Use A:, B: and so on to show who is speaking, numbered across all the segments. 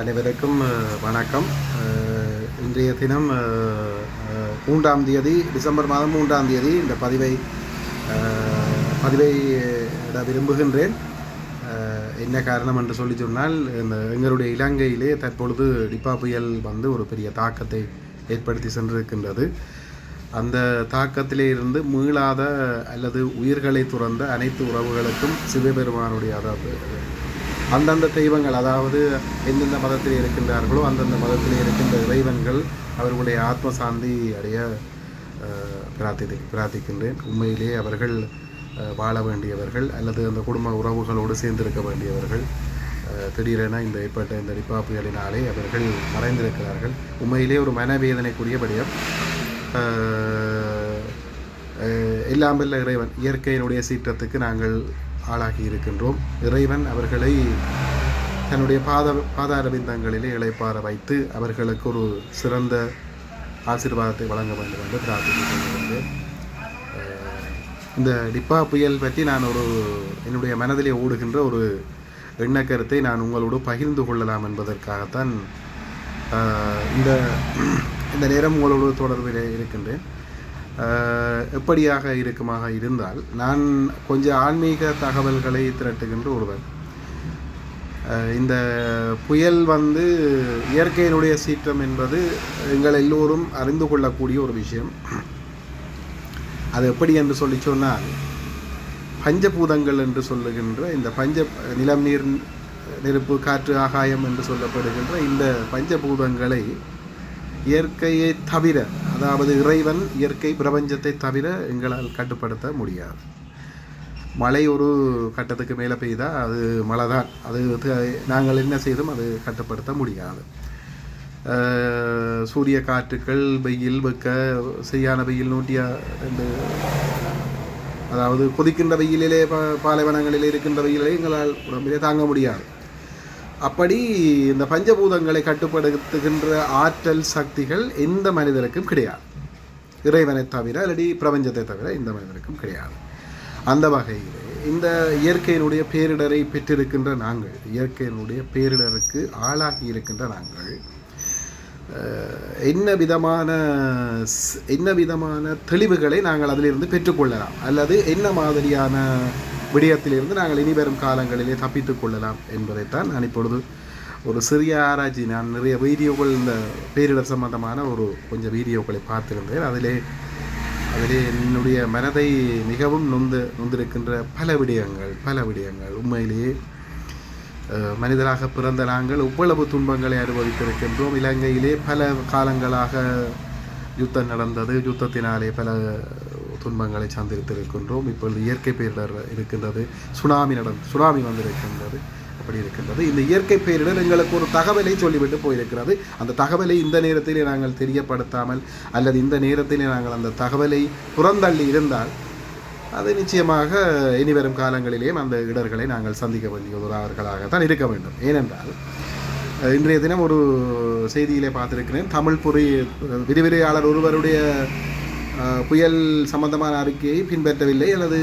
A: அனைவருக்கும் வணக்கம். இன்றைய தினம் 3ஆம் தேதி டிசம்பர் மாதம் 3ஆம் தேதி இந்த பதிவை விரும்புகின்றேன். என்ன காரணம் என்று சொல்லி சொன்னால், எங்களுடைய இலங்கையிலே தற்பொழுது டிப்பா புயல் வந்து ஒரு பெரிய தாக்கத்தை ஏற்படுத்தி சென்றிருக்கின்றது. அந்த தாக்கத்திலே இருந்து மீளாத அல்லது உயிர்களை துறந்த அனைத்து உறவுகளுக்கும் சிவபெருமானுடைய அந்தந்த தெய்வங்கள், அதாவது எந்தெந்த மதத்தில் இருக்கின்றார்களோ அந்தந்த மதத்தில் இருக்கின்ற இறைவன்கள் அவர்களுடைய ஆத்ம சாந்தி அடைய பிரார்த்திக்கின்றேன். உண்மையிலே அவர்கள் வாழ வேண்டியவர்கள் அல்லது அந்த குடும்ப உறவுகளோடு சேர்ந்திருக்க வேண்டியவர்கள். திடீரென ஏற்பட்ட இந்த டிப்பா புயலினாலே அவர்கள் மறைந்திருக்கிறார்கள். உண்மையிலே ஒரு மனவேதனைக்குரிய விடயம். எல்லாம் வல்ல இறைவன் இயற்கையினுடைய சீற்றத்துக்கு நாங்கள் ஆளாகி இருக்கின்றோம். இறைவன் அவர்களை தன்னுடைய பாதாரவிந்தங்களிலே இளைப்பாற வைத்து அவர்களுக்கு ஒரு சிறந்த ஆசீர்வாதத்தை வழங்க வேண்டும் என்று பிரார்த்திக்கின்றேன். இந்த டிப்பா புயல் பற்றி நான் என்னுடைய மனதிலே ஓடுகின்ற ஒரு எண்ணக்கருத்தை நான் உங்களோடு பகிர்ந்து கொள்ளலாம் என்பதற்காகத்தான் இந்த நேரம் உங்களோடு தொடர்பில் இருக்கின்றேன். எப்படியாக இருக்குமாக இருந்தால், நான் கொஞ்சம் ஆன்மீக தகவல்களை திரட்டுகின்ற ஒருவர். இந்த புயல் வந்து இயற்கையினுடைய சீற்றம் என்பது எங்கள் எல்லோரும் அறிந்து கொள்ளக்கூடிய ஒரு விஷயம். அது எப்படி என்று சொல்லி சொன்னால், பஞ்சபூதங்கள் என்று சொல்லுகின்ற இந்த நிலம், நீர், நெருப்பு, காற்று, ஆகாயம் என்று சொல்லப்படுகின்ற இந்த பஞ்சபூதங்களை இயற்கையை தவிர, அதாவது இறைவன் இயற்கை பிரபஞ்சத்தை தவிர எங்களால் கட்டுப்படுத்த முடியாது. மழை ஒரு கட்டத்துக்கு மேலே பெய்தால் அது மழை தான். அது நாங்கள் என்ன செய்தும் அது கட்டுப்படுத்த முடியாது. சூரிய காற்றுக்கள், வெயில், செய்யான வெயில் 102, அதாவது கொதிக்கின்ற வெயிலிலே, பாலைவனங்களிலே இருக்கின்ற வெயிலே எங்களால் உடம்பிலே தாங்க முடியாது. அப்படி இந்த பஞ்சபூதங்களை கட்டுப்படுத்துகின்ற ஆற்றல் சக்திகள் எந்த மனிதருக்கும் கிடையாது, இறைவனை தவிர அல்லது பிரபஞ்சத்தை தவிர எந்த மனிதருக்கும் கிடையாது. அந்த வகையில் இந்த இயற்கையினுடைய பேரிடரை பெற்றிருக்கின்ற நாங்கள், இயற்கையினுடைய பேரிடருக்கு ஆளாகி இருக்கின்ற நாங்கள் என்ன விதமான தெளிவுகளை நாங்கள் அதிலிருந்து பெற்றுக்கொள்ளலாம், அல்லது என்ன மாதிரியான விடயத்திலிருந்து நாங்கள் இனிவரும் காலங்களிலே தப்பித்துக் கொள்ளலாம் என்பதைத்தான் நான் இப்பொழுது ஒரு சிறிய ஆராய்ச்சி. நான் நிறைய வீடியோக்கள், இந்த பேரிடர் சம்பந்தமான கொஞ்சம் வீடியோக்களை பார்த்திருந்தேன். அதிலே என்னுடைய மனதை மிகவும் நொந்திருக்கின்ற பல விடயங்கள். உண்மையிலேயே மனிதராக பிறந்த நாங்கள் இவ்வளவு துன்பங்களை அனுபவித்திருக்கின்றோம். இலங்கையிலே பல காலங்களாக யுத்தம் நடந்தது. யுத்தத்தினாலே பல துன்பங்களை சந்தித்திருக்கின்றோம். இப்பொழுது இயற்கை பேரிடர் இருக்கின்றது, சுனாமி வந்திருக்கின்றது. அப்படி இருக்கின்றது. இந்த இயற்கை பேரிடர் எங்களுக்கு ஒரு தகவலை சொல்லிவிட்டு போயிருக்கிறது. அந்த தகவலை இந்த நேரத்திலே நாங்கள் தெரியப்படுத்தாமல் அல்லது இந்த நேரத்திலே நாங்கள் அந்த தகவலை புறந்தள்ளி இருந்தால் அது நிச்சயமாக இனிவரும் காலங்களிலேயும் அந்த இடர்களை நாங்கள் சந்திக்க வேண்டியவர்களாகத்தான் இருக்க வேண்டும். ஏனென்றால் இன்றைய தினம் ஒரு செய்தியிலே பார்த்திருக்கிறேன். தமிழ் விரிவுரையாளர் ஒருவருடைய புயல் சம்பந்தமான அறிக்கையை பின்பற்றவில்லை, அல்லது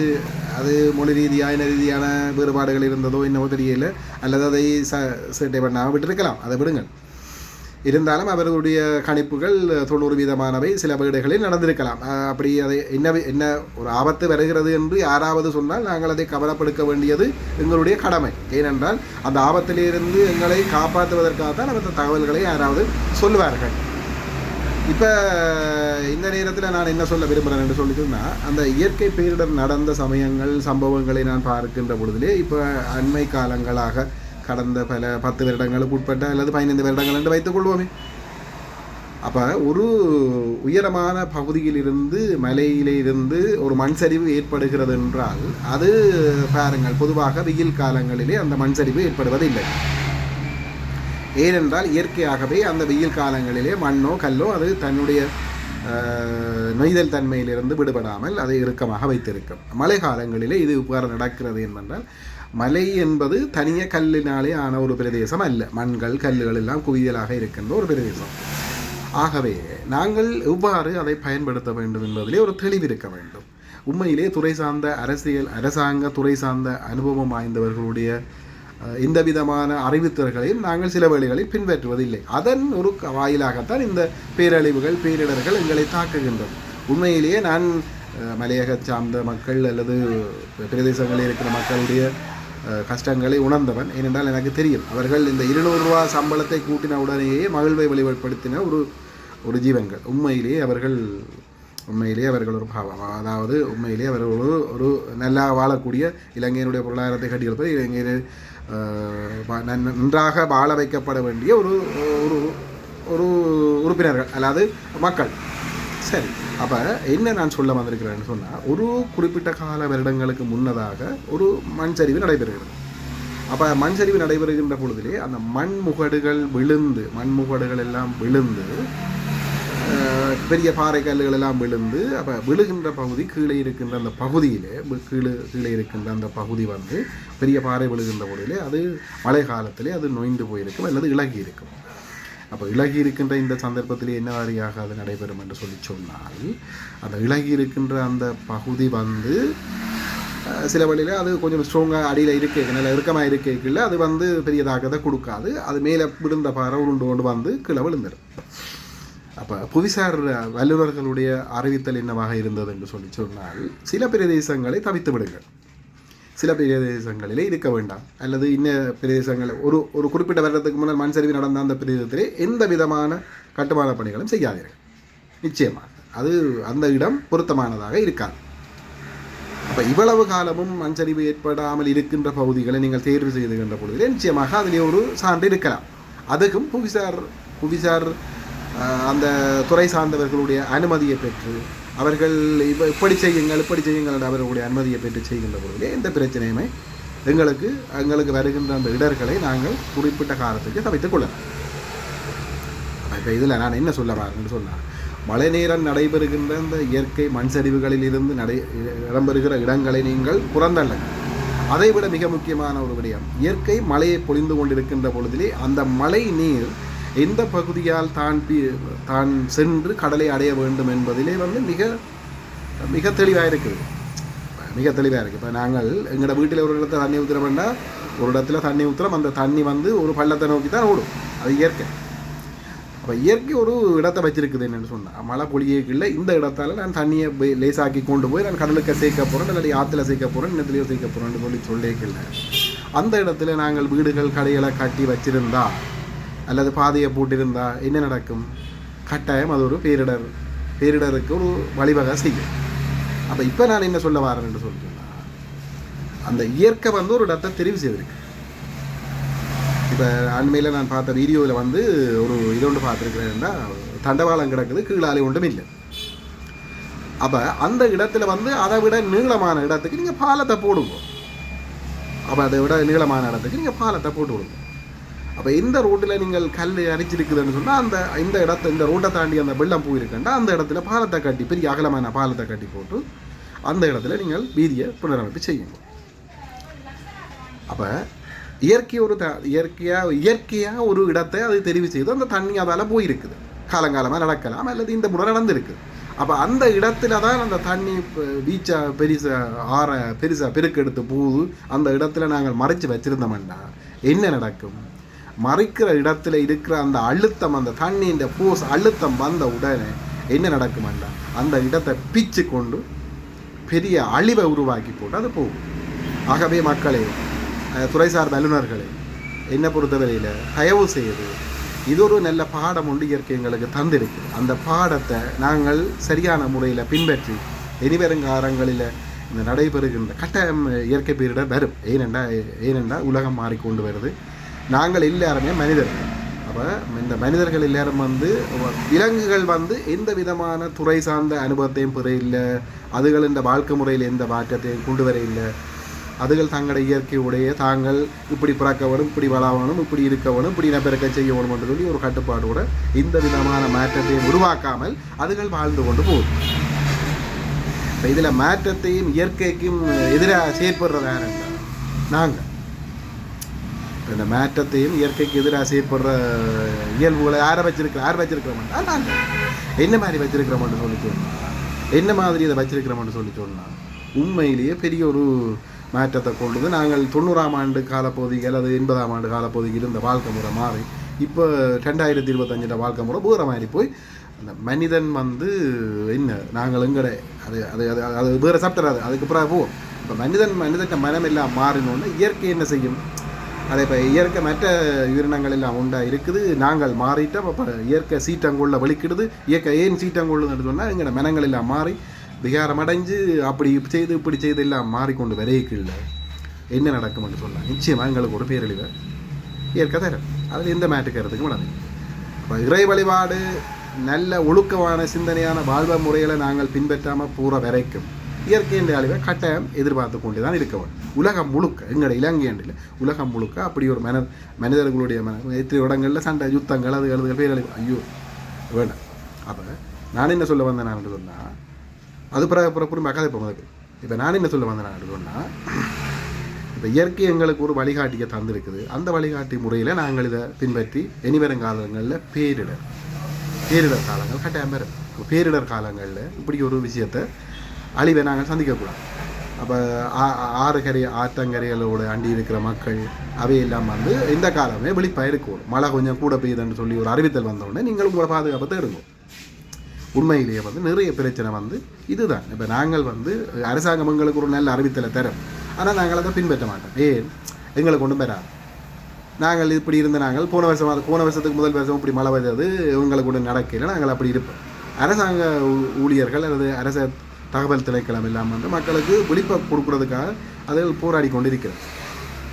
A: அது மொழி ரீதியான வேறுபாடுகள் இருந்ததோ என்னவோ தெரியல, அல்லது அதை சேட்டை பண்ணாமல் விட்டிருக்கலாம். அதை விடுங்கள். இருந்தாலும் அவர்களுடைய கணிப்புகள் 90% சில வீடுகளில் நடந்திருக்கலாம். அப்படி அதை என்ன ஒரு ஆபத்து வருகிறது என்று யாராவது சொன்னால் நாங்கள் அதை கவலைப்படுத்த வேண்டியது எங்களுடைய கடமை. ஏனென்றால் அந்த ஆபத்திலிருந்து எங்களை காப்பாற்றுவதற்காகத்தான் அந்த தகவல்களை யாராவது சொல்லுவார்கள். இப்போ இந்த நேரத்தில் நான் என்ன சொல்ல விரும்புகிறேன் என்று சொல்லி சொன்னால், அந்த இயற்கை பேரிடர் நடந்த சம்பவங்களை நான் பார்க்கின்ற பொழுதிலே, இப்போ அண்மை காலங்களாக கடந்த 10 வருடங்களுக்கு உட்பட்ட அல்லது 15 வருடங்கள் என்று வைத்துக் கொள்வோமே, அப்போ ஒரு உயரமான பகுதியிலிருந்து, மலையிலே இருந்து ஒரு மண் சரிவு ஏற்படுகிறது என்றால், அது பாருங்கள், பொதுவாக வெயில் காலங்களிலே அந்த மண் சரிவு ஏற்படுவதில்லை. ஏனென்றால் இயற்கையாகவே அந்த வெயில் காலங்களிலே மண்ணோ கல்லோ அது தன்னுடைய நொய்தல் தன்மையிலிருந்து விடுபடாமல் அதை இறுக்கமாக வைத்திருக்கும். மழை காலங்களிலே இது இவ்வாறு நடக்கிறது என்றால், மலை என்பது தனிய கல்லினாலே ஆன ஒரு பிரதேசம் அல்ல. மண்கள், கல்லுகள் எல்லாம் குவியலாக இருக்கின்ற ஒரு பிரதேசம். ஆகவே நாங்கள் எவ்வாறு அதை பயன்படுத்த வேண்டும் என்பதிலே ஒரு தெளிவு இருக்க வேண்டும். உண்மையிலே துறை சார்ந்த அரசாங்க துறை சார்ந்த அனுபவம் வாய்ந்தவர்களுடைய எந்த விதமான அறிவித்தல்களையும் நாங்கள் சில வேளைகளில் பின்பற்றுவதில்லை. அதன் ஒரு வாயிலாகத்தான் இந்த பேரழிவுகள் பேரிடர்கள் எங்களை தாக்குகின்றது. உண்மையிலேயே நான் மலையக சார்ந்த மக்கள் அல்லது பிரதேசங்களில் இருக்கிற மக்களுடைய கஷ்டங்களை உணர்ந்தவன். ஏனென்றால் எனக்கு தெரியும், அவர்கள் இந்த 200 ரூபா சம்பளத்தை கூட்டின உடனேயே மகிழ்வை வெளிப்படுத்தின ஒரு ஜீவன்கள். உண்மையிலேயே அவர்கள் ஒரு பாவம். அதாவது உண்மையிலேயே அவர்கள் ஒரு நல்லா வாழக்கூடிய இலங்கையினுடைய பொருளாதாரத்தை கட்டியெழுப்பது, இலங்கையில் நன்றாக வாழ வைக்கப்பட வேண்டிய ஒரு உறுப்பினர்கள், அதாவது மக்கள். சரி, அப்போ என்ன நான் சொல்ல வந்திருக்கிறேன்னு சொன்னால், ஒரு குறிப்பிட்ட கால வருடங்களுக்கு முன்னதாக ஒரு மண் சரிவு நடைபெறுகிறது. அப்போ மண் சரிவு நடைபெறுகின்ற பொழுதிலே அந்த மண்முகடுகள் எல்லாம் விழுந்து பெரிய பாறை கல்லுகள் எல்லாம் விழுந்து, அப்போ விழுகின்ற பகுதி கீழே இருக்கின்ற அந்த பகுதியிலே கீழே இருக்கின்ற அந்த பகுதி வந்து பெரிய பாறை விழுகின்ற பொழுதிலே அது மழை காலத்திலே அது நொய்ந்து போயிருக்கும் அல்லது இலகி இருக்கும். அப்போ இலகி இருக்கின்ற இந்த சந்தர்ப்பத்திலே என்ன வாரியாக அது நடைபெறும் என்று சொன்னால், அந்த இலகி இருக்கின்ற அந்த பகுதி வந்து சில வழியில் அது கொஞ்சம் ஸ்ட்ராங்காக அடியில் நல்ல இறுக்கமாக இருக்கைக்குள்ள அது வந்து பெரிய தாக்கத்தை கொடுக்காது. அது மேலே விழுந்த பாறை உருண்டு கொண்டு வந்து கீழே விழுந்துடும். அப்போ புவிசார் வல்லுநர்களுடைய அறிவித்தல் என்னவாக இருந்தது என்று சொன்னால், சில பிரதேசங்களை தவித்து விடுங்கள், சில பிரதேசங்களிலே இருக்க வேண்டாம், அல்லது இன்ன பிரதேசங்கள் ஒரு குறிப்பிட்ட வருடத்துக்கு முன்னால் மண் சரிவு நடந்த அந்த பிரதேசத்திலே எந்த விதமான கட்டுமான பணிகளும் செய்யாதீர்கள். நிச்சயமாக அது அந்த இடம் பொருத்தமானதாக இருக்காது. அப்போ இவ்வளவு காலமும் மண் சரிவு ஏற்படாமல் இருக்கின்ற பகுதிகளை நீங்கள் தேர்வு செய்துகின்ற பொழுதிலே நிச்சயமாக அதிலே ஒரு சான்று இருக்கலாம். அதுக்கும் புவிசார் அந்த துறை சார்ந்தவர்களுடைய அனுமதியை பெற்று அவர்கள் இப்படி செய்யுங்கள் அவர்களுடைய அனுமதியை பெற்று செய்கின்ற பொழுதே எந்த பிரச்சனையுமே எங்களுக்கு வருகின்ற அந்த இடர்களை நாங்கள் குறிப்பிட்ட காலத்துக்கு தவித்துக் கொள்ளலாம். இப்போ இதில் நான் என்ன சொல்ல வரேன்னு சொன்னால், மழை நேரம் நடைபெறுகின்ற இந்த இயற்கை மண் சரிவுகளில் இருந்து இடம்பெறுகிற இடங்களை நீங்கள் புறந்தள்ளுங்கள். அதைவிட மிக முக்கியமான ஒரு விடயம், இயற்கை மழையை பொழிந்து கொண்டிருக்கின்ற பொழுதிலே அந்த மழை நீர் எந்த பகுதியால் தான் சென்று கடலை அடைய வேண்டும் என்பதிலே வந்து மிக மிக தெளிவாக இருக்குது. இப்போ நாங்கள் எங்களோட வீட்டில் ஒரு இடத்துல தண்ணி ஊற்றுறோம்னா ஒரு இடத்துல தண்ணி ஊற்றுறோம், அந்த தண்ணி வந்து ஒரு பள்ளத்தை நோக்கி தான் ஓடும். அது இயற்கை. அப்போ இயற்கை ஒரு இடத்தை வச்சிருக்குது என்னென்னு சொன்னால், மழை பொழியக்குள்ள இந்த இடத்தால் நான் தண்ணியை லேசாக்கி கொண்டு போய் நான் கடலுக்கு சேர்க்க போகிறேன், இல்லாட்டி ஆற்றுல சேர்க்க போகிறேன், இன்னத்துலேயோ சேர்க்க போகிறேன்னு சொல்லிக்கல. அந்த இடத்துல நாங்கள் வீடுகள் கடைகளை கட்டி வச்சிருந்தா அல்லது பாதையை போட்டிருந்தா என்ன நடக்கும்? கட்டாயம் அது ஒரு பேரிடருக்கு ஒரு வழிவகை செய்யும். அப்போ இப்போ நான் என்ன சொல்ல வரேன் என்று சொல்லிட்டேன்னா, அந்த இயற்கை வந்து ஒரு இடத்தை தெரிவு செய்திருக்கு. இப்போ அண்மையில் நான் பார்த்த வீடியோவில் வந்து ஒரு இதொன்று பார்த்துருக்கிறேன்னா, தண்டவாளம் கிடக்குது, கீழாலை ஒன்றும் இல்லை. அப்போ அந்த இடத்துல வந்து அதை விட நீளமான இடத்துக்கு நீங்கள் பாலத்தை போடுங்க. அப்போ அதை விட நீளமான இடத்துக்கு நீங்கள் பாலத்தை போட்டு விடுங்க. அப்போ இந்த ரோட்டில் நீங்கள் கல் அரிச்சிருக்குதுன்னு சொன்னால் இந்த ரோட்டை தாண்டி அந்த வெள்ளம் போயிருக்கேன்டா அந்த இடத்துல பாலத்தை கட்டி, பெரிய அகலமான பாலத்தை கட்டி போட்டு அந்த இடத்துல நீங்கள் வீதியை புனரமைப்பு செய்யுங்க. அப்போ இயற்கையாக ஒரு இடத்தை அது தெரிவு செய்து அந்த தண்ணி அதால் போயிருக்குது, காலங்காலமாக நடக்கலாம் அல்லது இந்த முறை நடந்திருக்குது. அப்போ அந்த இடத்துல தான் அந்த தண்ணி பெருசாக பெருக்கெடுத்து போகுது. அந்த இடத்துல நாங்கள் மறைச்சி வச்சுருந்தோம்னா என்ன நடக்கும்? மறைக்கிற இடத்துல இருக்கிற அந்த அழுத்தம், அந்த தண்ணியின் போஸ் அழுத்தம் வந்த உடனே என்ன நடக்குமெண்டா அந்த இடத்தை பிச்சு கொண்டு பெரிய அழிவை உருவாக்கி போட்டு அது போகும். ஆகவே மக்களே, துறைசார் வல்லுநர்களே, என்னை பொறுத்தவரையில் தயவு செய்து இது ஒரு நல்ல பாடம் ஒன்று இயற்கை எங்களுக்கு தந்திருக்கு. அந்த பாடத்தை நாங்கள் சரியான முறையில் பின்பற்றி இனிவருங்காலங்களில் இந்த நடைபெறுகின்ற கட்டாயம் இயற்கை பேரிடர் வரும். ஏனென்றா உலகம் மாறிக்கொண்டு வருது. நாங்கள் எல்லாருமே மனிதர்கள். அப்போ இந்த மனிதர்கள் எல்லாரும் வந்து விலங்குகள் வந்து எந்த விதமான துறை சார்ந்த அனுபவத்தையும் பெற இல்லை, அதுகள் இந்த வாழ்க்கை முறையில் எந்த மாற்றத்தையும் கொண்டு வர இல்லை. அதுகள் தங்களுடைய இயற்கையுடைய தாங்கள் இப்படி பிறக்க வேணும், இப்படி வளரணும், இப்படி இருக்க வேணும், இப்படி இனப்பெருக்க செய்ய வேணும் என்று சொல்லி ஒரு கட்டுப்பாடோடு எந்த விதமான மாற்றத்தையும் உருவாக்காமல் அதுகள் வாழ்ந்து கொண்டு போகுது. இப்போ இதில் மாற்றத்தையும் இயற்கைக்கும் எதிராக செயற்படுறது யாருன்னா நாங்கள். இந்த மாற்றத்தையும் இயற்கைக்கு எதிராக செயற்படுற இயல்புகளை யார் வச்சிருக்கிறோம்னா நாங்கள். என்ன மாதிரி வச்சிருக்கிறோம்னு சொல்லி சொன்னால், என்ன மாதிரி இதை வச்சிருக்கிறோம்னு சொல்லி சொன்னால் உண்மையிலேயே பெரிய ஒரு மாற்றத்தை கொண்டு நாங்கள் 90ஆம் ஆண்டு காலப்பகுதிக்கு அல்லது 80ஆம் ஆண்டு காலப்பகுதிக்கு இருந்த வாழ்க்கை முறை மாறி இப்போ 2025 வாழ்க்கை முறை வேறு மாதிரி போய் அந்த மனிதன் வந்து என்ன நாங்கள் எங்கட அது அது அது அது வேறு சாப்பிட்றாரு அதுக்கப்புறம் போவோம். இப்போ மனிதன் மனம் எல்லாம் மாறினோன்னு இயற்கை என்ன செய்யும்? அதே இப்போ இயற்கை மற்ற உயிரினங்கள் எல்லாம் உண்டா இருக்குது, நாங்கள் மாறிட்டோம். அப்போ இயற்கை சீட்டங்குள்ள வலிக்கிடுது. இயற்கை ஏன் சீட்டங்குள்ளதுன்னு சொன்னால் எங்களோட மனங்கள் எல்லாம் மாறி விகாரம் அடைஞ்சு அப்படி செய்து இப்படி செய்து எல்லாம் மாறிக்கொண்டு விரைக்கல என்ன நடக்கும்னு சொல்லலாம். நிச்சயமாக எங்களுக்கு ஒரு பேரழிவை இயற்கை தரும். அதில் எந்த மாட்டுக்கிறதுக்கு விடாது. இப்போ இறை வழிபாடு நல்ல ஒழுக்கமான சிந்தனையான வாழ்வு முறைகளை நாங்கள் பின்பற்றாமல் பூரா வரைக்கும் இயற்கையின் அழிவை கட்டாயம் எதிர்பார்த்து கொண்டு தான் இருக்க வேண்டும். உலகம் முழுக்க எங்களோட இலங்கையில் உலகம் முழுக்க அப்படி ஒரு மனிதர்களுடைய எத்தனை இடங்களில் சண்டை யுத்தங்கள் அது எழுதுகள் பேரழிவு ஐயோ வேண்டாம். அப்போ நான் என்ன சொல்ல வந்தேன் நான் சொன்னால் அது புறம் கதை போகுது. இப்போ நான் என்ன சொல்ல வந்தேன் நான் சொன்னால் இப்போ இயற்கை எங்களுக்கு ஒரு வழிகாட்டியை தந்திருக்குது. அந்த வழிகாட்டி முறையில் நாங்கள் இதை பின்பற்றி இனிவரும் காலங்களில் பேரிடர் காலங்கள் கட்டாயம் பெறும். பேரிடர் காலங்களில் இப்படி ஒரு விஷயத்தை அழிவை நாங்கள் சந்திக்கக்கூடாது. அப்போ ஆற்றங்கரைகளோட அண்டி இருக்கிற மக்கள் அவையெல்லாம் வந்து இந்த காலமே விழிப்பாக இருக்கும். மழை கொஞ்சம் கூட பெய்யுதுன்னு சொல்லி ஒரு அறிவித்தல் வந்தோடனே நீங்கள் உங்களை பாதுகாப்பை தேடுங்க. உண்மையிலேயே வந்து நிறைய பிரச்சனை வந்து இதுதான். இப்போ நாங்கள் வந்து அரசாங்கம் எங்களுக்கு ஒரு நல்ல அறிவித்தலை தரும், ஆனால் நாங்கள் அதை பின்பற்ற மாட்டோம். ஏன் எங்களை கொண்டு பெறாது. நாங்கள் இப்படி இருந்த நாங்கள் போன வருஷத்துக்கு முதல் வருஷம் இப்படி மழை பெய்தது எங்களுக்கு கொண்டு நடக்கல, நாங்கள் அப்படி இருப்போம். அரசாங்க ஊழியர்கள் அல்லது அரச தகவல் திணைக்களம் இல்லாமல் வந்து மக்களுக்கு விழிப்பை கொடுக்குறதுக்காக அதில் போராடி கொண்டிருக்கிறோம்.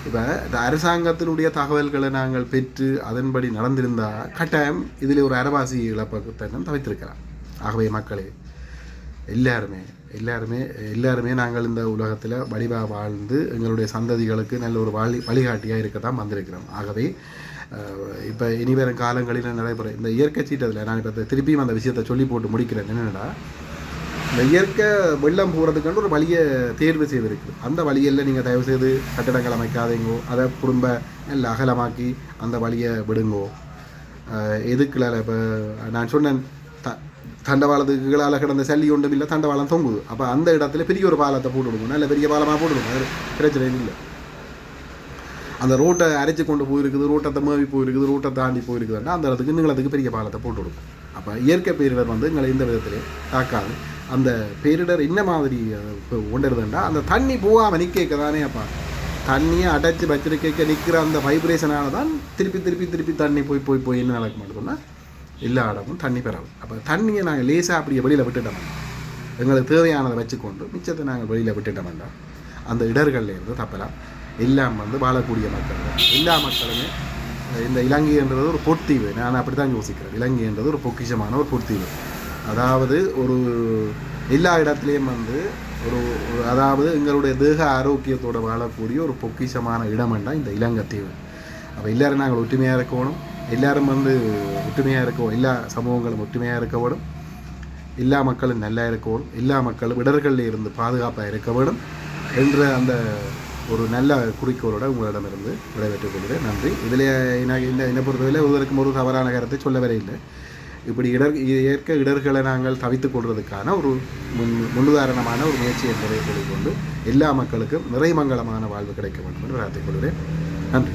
A: இப்போ இந்த அரசாங்கத்தினுடைய தகவல்களை நாங்கள் பெற்று அதன்படி நடந்திருந்தால் கட்டாயம் இதில் ஒரு அரவாசி இழப்பை தவிர்த்திருக்கலாம். ஆகவே மக்களே எல்லாருமே நாங்கள் இந்த உலகத்தில் வடிவாக வாழ்ந்து எங்களுடைய சந்ததிகளுக்கு நல்ல ஒரு வழிகாட்டியாக இருக்க தான் வந்திருக்கிறோம். ஆகவே இப்போ இனிவரும் காலங்களில் நடைபெற இந்த இயற்கை சீட்டத்தில் நான் இப்போ திருப்பியும் அந்த விஷயத்தை சொல்லி போட்டு முடிக்கிறேன். என்னென்னா இந்த இயற்கை வெள்ளம் போகிறதுக்கான ஒரு வழியை தேர்வு செய்திருக்குது. அந்த வழியில் நீங்கள் தயவு செய்து கட்டிடங்கள் அமைக்காதீங்கோ, அதை குடும்ப நல்ல அகலமாக்கி அந்த வழியை விடுங்கோ. எதுக்குள்ள இப்போ நான் சொன்னேன் தண்டவாளத்துக்கு கீழால் கிடந்த சல்லி ஒன்றும் இல்லை, தண்டவாளம் தொங்குது. அப்போ அந்த இடத்துல பெரிய ஒரு பாலத்தை போட்டுவிடுங்க, நல்ல பெரிய பாலமாக போட்டுவிடுங்க, அது பிரச்சனை இல்லை. அந்த ரோட்டை அரைச்சி கொண்டு போயிருக்குது, ரோட்டத்தை மேவி போயிருக்குது, ரோட்டை தாண்டி போயிருக்குதுன்னா அந்த இடத்துக்கு நீங்களத்துக்கு பெரிய பாலத்தை போட்டு விடுங்க. அப்போ இயற்கை பேரிடர் வந்து எங்களை இந்த விதத்திலே தாக்காது. அந்த பேரிடர் என்ன மாதிரி இப்போ கொண்டுருதுண்டா அந்த தண்ணி போகாமல் நிற்க தானே. அப்போ தண்ணியை அடைச்சி வச்சிருக்க நிற்கிற அந்த வைப்ரேஷனால தான் திருப்பி தண்ணி போய் என்ன நடக்க மாட்டோம்னா எல்லா இடமும் தண்ணி பெறலாம். அப்போ தண்ணியை நாங்கள் லேசாக அப்படியே வெளியில் விட்டுட்டோம், எங்களுக்கு தேவையானதை வச்சுக்கொண்டு மிச்சத்தை நாங்கள் வெளியில் விட்டுட்டோம் வேண்டாம். அந்த இடர்கள்லேருந்து தப்பலாம். எல்லாம் வந்து வாழக்கூடிய மக்கள் எல்லா மக்களுமே இந்த இலங்கைன்றது ஒரு பொற்தீவு. நான் அப்படி தான் யோசிக்கிறேன். இலங்கைன்றது ஒரு பொக்கிஷமான ஒரு பொற்தீவு. அதாவது ஒரு எல்லா இடத்துலையும் வந்து அதாவது எங்களுடைய தேக ஆரோக்கியத்தோடு வாழக்கூடிய ஒரு பொக்கிஷமான இடம்னா இந்த இலங்கை தீவு. அப்போ எல்லோரும் நாங்கள் ஒற்றுமையாக இருக்கணும், எல்லோரும் வந்து ஒற்றுமையாக இருக்கணும், எல்லா சமூகங்களும் ஒற்றுமையாக இருக்கணும், எல்லா மக்களும் நல்லா இருக்கணும், எல்லா மக்களும் இடர்களில் இருந்து பாதுகாப்பாக இருக்க வேண்டும் என்ற அந்த ஒரு நல்ல குறிக்கோளோடு உங்களிடமிருந்து விடைபெற்றுக் கொள்கிறேன். நன்றி. இதில் என்னை பொறுத்தவரையில் ஒருவருக்கும் ஒரு தவறான கருத்தை சொல்ல வரையில்லை. இப்படி இயற்கை இடர்களை நாங்கள் தவித்துக் கொள்வதற்கான ஒரு முன்னுதாரணமான ஒரு முயற்சி என்பதை சொல்லிக்கொண்டு எல்லா மக்களுக்கும் நிறைமங்கலமான வாழ்வு கிடைக்க வேண்டும் என்று பிரார்த்திக் கொள்கிறேன். நன்றி.